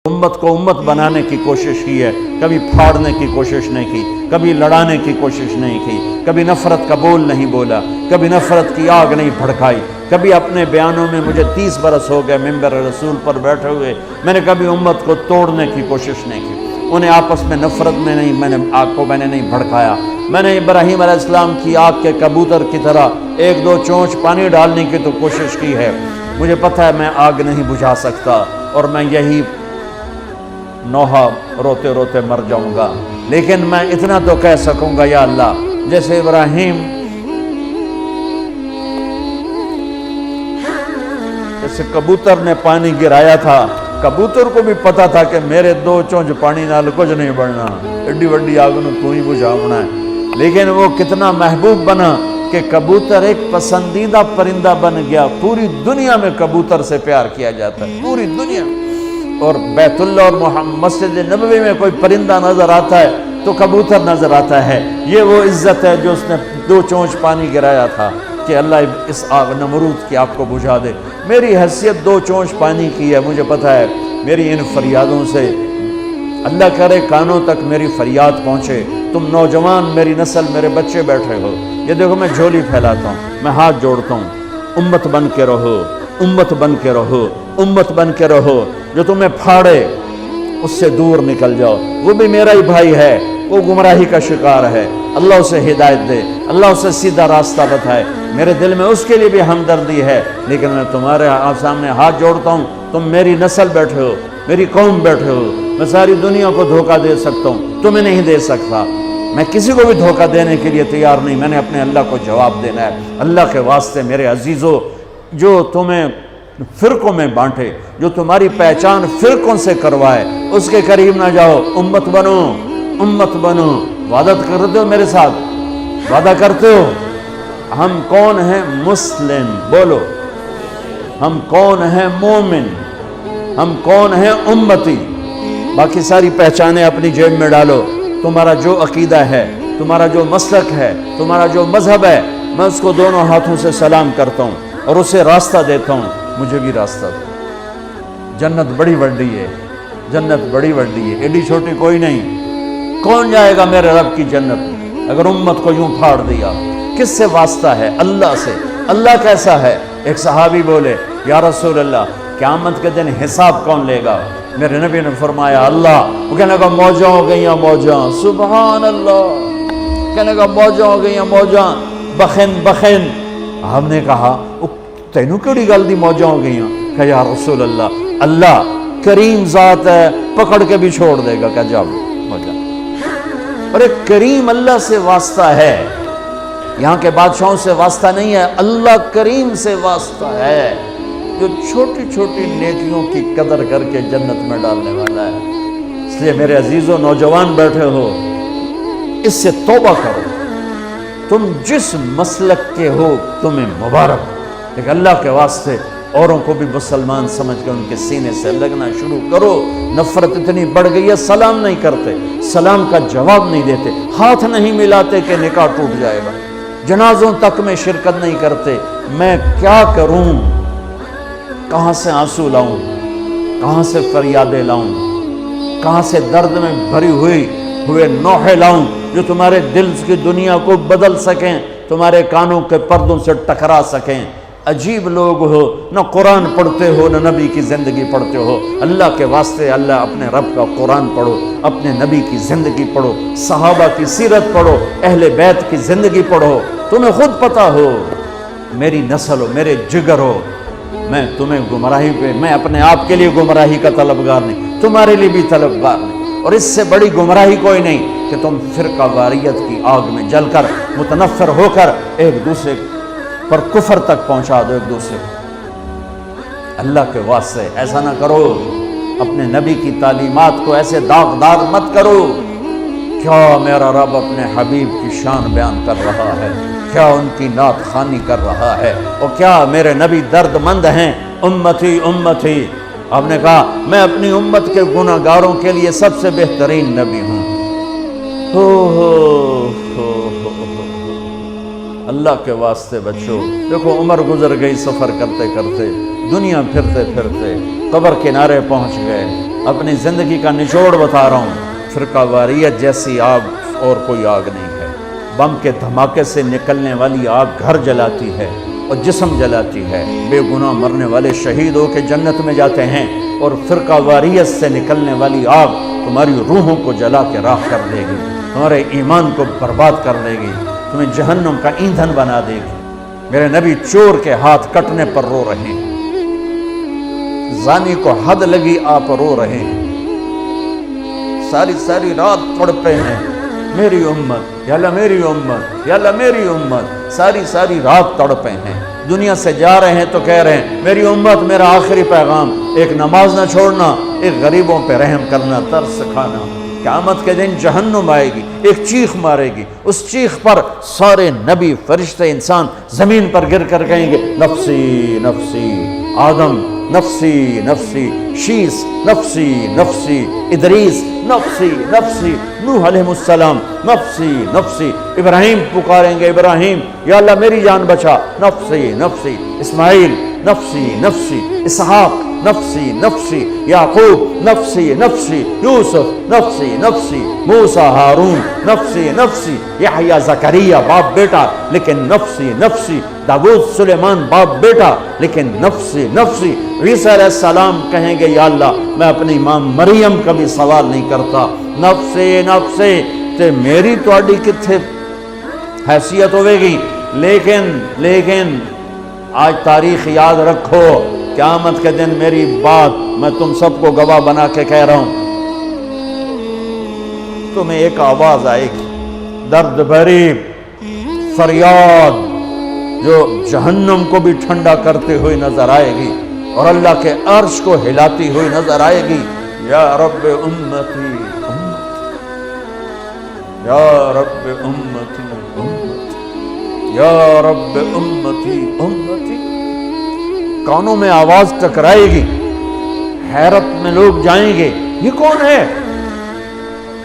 امت کو امت بنانے کی کوشش کی ہے، کبھی پھاڑنے کی کوشش نہیں کی، کبھی لڑانے کی کوشش نہیں کی، کبھی نفرت کا بول نہیں بولا، کبھی نفرت کی آگ نہیں بھڑکائی، کبھی اپنے بیانوں میں مجھے 30 برس ہو گئے ممبر رسول پر بیٹھے ہوئے، میں نے کبھی امت کو توڑنے کی کوشش نہیں کی، انہیں آپس میں نفرت میں نہیں، میں نے آگ کو میں نے نہیں بھڑکایا۔ میں نے ابراہیم علیہ السلام کی آگ کے کبوتر کی طرح ایک دو چونچ پانی ڈالنے کی تو کوشش کی ہے، مجھے پتہ ہے میں آگ نہیں بجھا سکتا، اور میں یہی نوحہ روتے روتے مر جاؤں گا، لیکن میں اتنا تو کہہ سکوں گا یا اللہ، جیسے ابراہیم جیسے کبوتر نے پانی گرایا تھا، کبوتر کو بھی پتا تھا کہ میرے 2 چونچ پانی نال کچھ نہیں بڑھنا، ایڈی وڈی آگ نو تو ہی بجھاونا ہے، لیکن وہ کتنا محبوب بنا کہ کبوتر ایک پسندیدہ پرندہ بن گیا۔ پوری دنیا میں کبوتر سے پیار کیا جاتا ہے، پوری دنیا، اور بیت اللہ اور مسجد نبوی میں کوئی پرندہ نظر آتا ہے تو کبوتر نظر آتا ہے۔ یہ وہ عزت ہے جو اس نے 2 چونچ پانی گرایا تھا کہ اللہ اس آگ نمرود کی آگ کو بجھا دے۔ میری حیثیت 2 چونچ پانی کی ہے، مجھے پتہ ہے میری ان فریادوں سے اللہ کرے کانوں تک میری فریاد پہنچے۔ تم نوجوان، میری نسل، میرے بچے بیٹھے ہو، یہ دیکھو میں جھولی پھیلاتا ہوں، میں ہاتھ جوڑتا ہوں، امت بن کے رہو، امت بن کے رہو، امت بن کے رہو۔ جو تمہیں پھاڑے اس سے دور نکل جاؤ، وہ بھی میرا ہی بھائی ہے، وہ گمراہی کا شکار ہے، اللہ اسے ہدایت دے، اللہ اسے سیدھا راستہ بتائے۔ میرے دل میں اس کے لیے بھی ہمدردی ہے، لیکن میں تمہارے سامنے ہاتھ جوڑتا ہوں، تم میری نسل بیٹھے ہو، میری قوم بیٹھے ہو، میں ساری دنیا کو دھوکہ دے سکتا ہوں، تمہیں نہیں دے سکتا، میں کسی کو بھی دھوکہ دینے کے لیے تیار نہیں، میں نے اپنے اللہ کو جواب دینا ہے۔ اللہ کے واسطے میرے عزیزو، جو تمہیں فرقوں میں بانٹے، جو تمہاری پہچان فرقوں سے کروائے، اس کے قریب نہ جاؤ، امت بنو، امت بنو۔ وعدہ کرتے ہو میرے ساتھ؟ وعدہ کرتے ہو؟ ہم کون ہیں؟ مسلم، بولو۔ ہم کون ہیں؟ مومن۔ ہم کون ہیں؟ امتی۔ باقی ساری پہچانیں اپنی جیب میں ڈالو۔ تمہارا جو عقیدہ ہے، تمہارا جو مسلک ہے، تمہارا جو مذہب ہے، میں اس کو دونوں ہاتھوں سے سلام کرتا ہوں اور اسے راستہ دیتا ہوں، مجھے بھی راستہ دو۔ جنت بڑی وڈی ہے، جنت بڑی وڈی ہے، ایڈی چھوٹی کوئی نہیں۔ کون جائے گا میرے رب کی جنت اگر امت کو یوں پھاڑ دیا؟ کس سے واسطہ ہے؟ اللہ سے۔ اللہ کیسا ہے؟ ایک صحابی بولے، یا رسول اللہ، قیامت کے دن حساب کون لے گا؟ میرے نبی نے فرمایا اللہ۔ وہ کہنے کا موجاں ہو گئیاں موجاں، سبحان اللہ، کہنے کا موجاں ہو گئیاں موجاں، بخن بخن۔ ہم نے کہا تینوں کیڑی گل دی موجاں ہو گئیاں؟ کہ یا رسول اللہ، اللہ کریم ذات ہے، پکڑ کے بھی چھوڑ دے گا، کہ جاؤ موجاں۔ اور ایک کریم اللہ سے واسطہ ہے، یہاں کے بادشاہوں سے واسطہ نہیں ہے، اللہ کریم سے واسطہ ہے، جو چھوٹی چھوٹی نیکیوں کی قدر کر کے جنت میں ڈالنے والا ہے۔ اس لیے میرے عزیزو، نوجوان بیٹھے ہو، اس سے توبہ کرو۔ تم جس مسلک کے ہو تمہیں مبارک، لیکن اللہ کے واسطے اوروں کو بھی مسلمان سمجھ کے ان کے سینے سے لگنا شروع کرو۔ نفرت اتنی بڑھ گئی ہے، سلام نہیں کرتے، سلام کا جواب نہیں دیتے، ہاتھ نہیں ملاتے کہ نکاح ٹوٹ جائے گا، جنازوں تک میں شرکت نہیں کرتے۔ میں کیا کروں؟ کہاں سے آنسو لاؤں؟ کہاں سے فریادیں لاؤں؟ کہاں سے درد میں بھری ہوئے نوحے لاؤں جو تمہارے دل کی دنیا کو بدل سکیں، تمہارے کانوں کے پردوں سے ٹکرا سکیں؟ عجیب لوگ ہو، نہ قرآن پڑھتے ہو، نہ نبی کی زندگی پڑھتے ہو۔ اللہ کے واسطے اللہ اپنے رب کا قرآن پڑھو، اپنے نبی کی زندگی پڑھو، صحابہ کی سیرت پڑھو، اہل بیت کی زندگی پڑھو، تمہیں خود پتہ ہو۔ میری نسل ہو، میرے جگر ہو، میں تمہیں گمراہی پہ، میں اپنے آپ کے لیے گمراہی کا طلبگار نہیں، تمہارے لیے بھی طلبگار نہیں، اور اس سے بڑی گمراہی کوئی نہیں کہ تم فرقہ واریت کی آگ میں جل کر متنفر ہو کر ایک دوسرے پر کفر تک پہنچا دو ایک دوسرے کو۔ اللہ کے واسطے ایسا نہ کرو، اپنے نبی کی تعلیمات کو ایسے داغدار مت کرو۔ کیا میرا رب اپنے حبیب کی شان بیان کر رہا ہے، کیا ان کی نعت خوانی کر رہا ہے، اور کیا میرے نبی درد مند ہیں؟ امتی امتی، آپ نے کہا میں اپنی امت کے گناہ گاروں کے لیے سب سے بہترین نبی ہوں۔ اللہ کے واسطے بچو۔ دیکھو عمر گزر گئی سفر کرتے کرتے، دنیا پھرتے پھرتے قبر کنارے پہنچ گئے، اپنی زندگی کا نچوڑ بتا رہا ہوں، فرقہ واریت جیسی آگ اور کوئی آگ نہیں ہے۔ بم کے دھماکے سے نکلنے والی آگ گھر جلاتی ہے اور جسم جلاتی ہے، بے گناہ مرنے والے شہید ہو کے جنت میں جاتے ہیں، اور فرقہ واریت سے نکلنے والی آگ تمہاری روحوں کو جلا کے راکھ کر دے گی، تمہارے ایمان کو برباد کر دے گی، تمہیں جہنم کا ایندھن بنا دے گی۔ میرے نبی چور کے ہاتھ کٹنے پر رو رہے ہیں، زانی کو حد لگی آپ رو رہے ہیں، ساری ساری رات تڑپے ہیں، میری امت یا اللہ میری امت یا اللہ میری امت، ساری ساری رات تڑپے ہیں۔ دنیا سے جا رہے ہیں تو کہہ رہے ہیں میری امت میرا آخری پیغام، ایک نماز نہ چھوڑنا، ایک غریبوں پہ رحم کرنا، ترس کھانا۔ قیامت کے دن جہنم آئے گی، ایک چیخ مارے گی، اس چیخ پر سارے نبی فرشتے انسان زمین پر گر کر کہیں گے نفسی نفسی، آدم نفسی نفسی، شیس نفسی نفسی، ادریس نفسی نفسی، نوح علیہ السلام نفسی نفسی، ابراہیم پکاریں گے ابراہیم یا اللہ میری جان بچا، نفسی نفسی، اسماعیل نفسی نفسی، اسحاق نفسی نفسی، یعقوب نفسی نفسی، یوسف نفسی نفسی، موسیٰ ہارون نفسی نفسی، یحییٰ زکریا باپ بیٹا لیکن نفسی نفسی، داؤد سلیمان باپ بیٹا لیکن نفسی نفسی۔ عیسیٰ علیہ السلام کہیں گے یا اللہ میں اپنی ماں مریم کا بھی سوال نہیں کرتا، نفسی نفسی، تے میری تواڈی کتھے حیثیت ہوئے گی۔ لیکن آج تاریخ یاد رکھو، قیامت کے دن میری بات میں تم سب کو گواہ بنا کے کہہ رہا ہوں، تمہیں ایک آواز آئے گی، درد بھری فریاد جو جہنم کو بھی ٹھنڈا کرتے ہوئے نظر آئے گی اور اللہ کے عرش کو ہلاتی ہوئی نظر آئے گی، یا رب امتی یا رب امتی امتی یا رب امتی امتی۔ کانوں میں آواز ٹکرائے گی، حیرت میں لوگ جائیں گے یہ کون ہے؟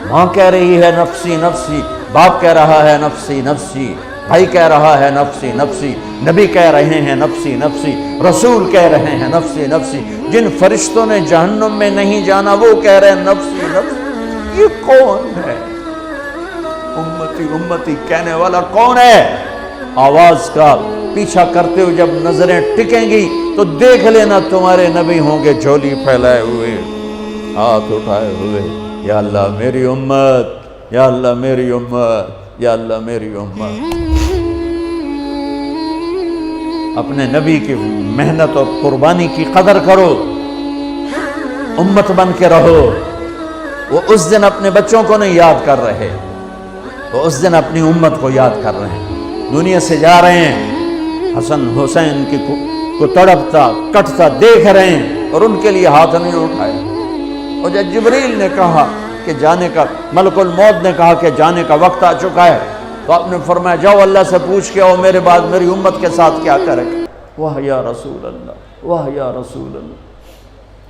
ماں کہہ رہی ہے نفسی نفسی، باپ کہہ رہا ہے نفسی نفسی، بھائی کہہ رہا ہے نفسی نفسی، نبی کہہ رہے ہیں نفسی نفسی، رسول کہہ رہے ہیں نفسی نفسی، جن فرشتوں نے جہنم میں نہیں جانا وہ کہہ رہے ہیں نفسی نفسی۔ یہ کون ہے؟ امتی امتی کہنے والا کون ہے؟ آواز کا پیچھا کرتے ہوئے جب نظریں ٹکیں گی تو دیکھ لینا تمہارے نبی ہوں گے جھولی پھیلائے ہوئے، ہاتھ اٹھائے ہوئے، یا اللہ میری امت یا اللہ میری امت یا اللہ میری امت۔ اپنے نبی کی محنت اور قربانی کی قدر کرو، امت بن کے رہو۔ وہ اس دن اپنے بچوں کو نہیں یاد کر رہے، وہ اس دن اپنی امت کو یاد کر رہے ہیں۔ دنیا سے جا رہے ہیں، حسن حسین کی کو تڑپتا کٹتا دیکھ رہے ہیں اور ان کے لیے ہاتھ نہیں اٹھائے۔ اور جب جبریل نے کہا کہ جانے کا، ملک الموت نے کہا کہ جانے کا وقت آ چکا ہے، تو آپ نے فرمایا جاؤ اللہ سے پوچھ کے آؤ میرے بعد میری امت کے ساتھ کیا کرے۔ واہ یا رسول اللہ، واہ یا رسول اللہ۔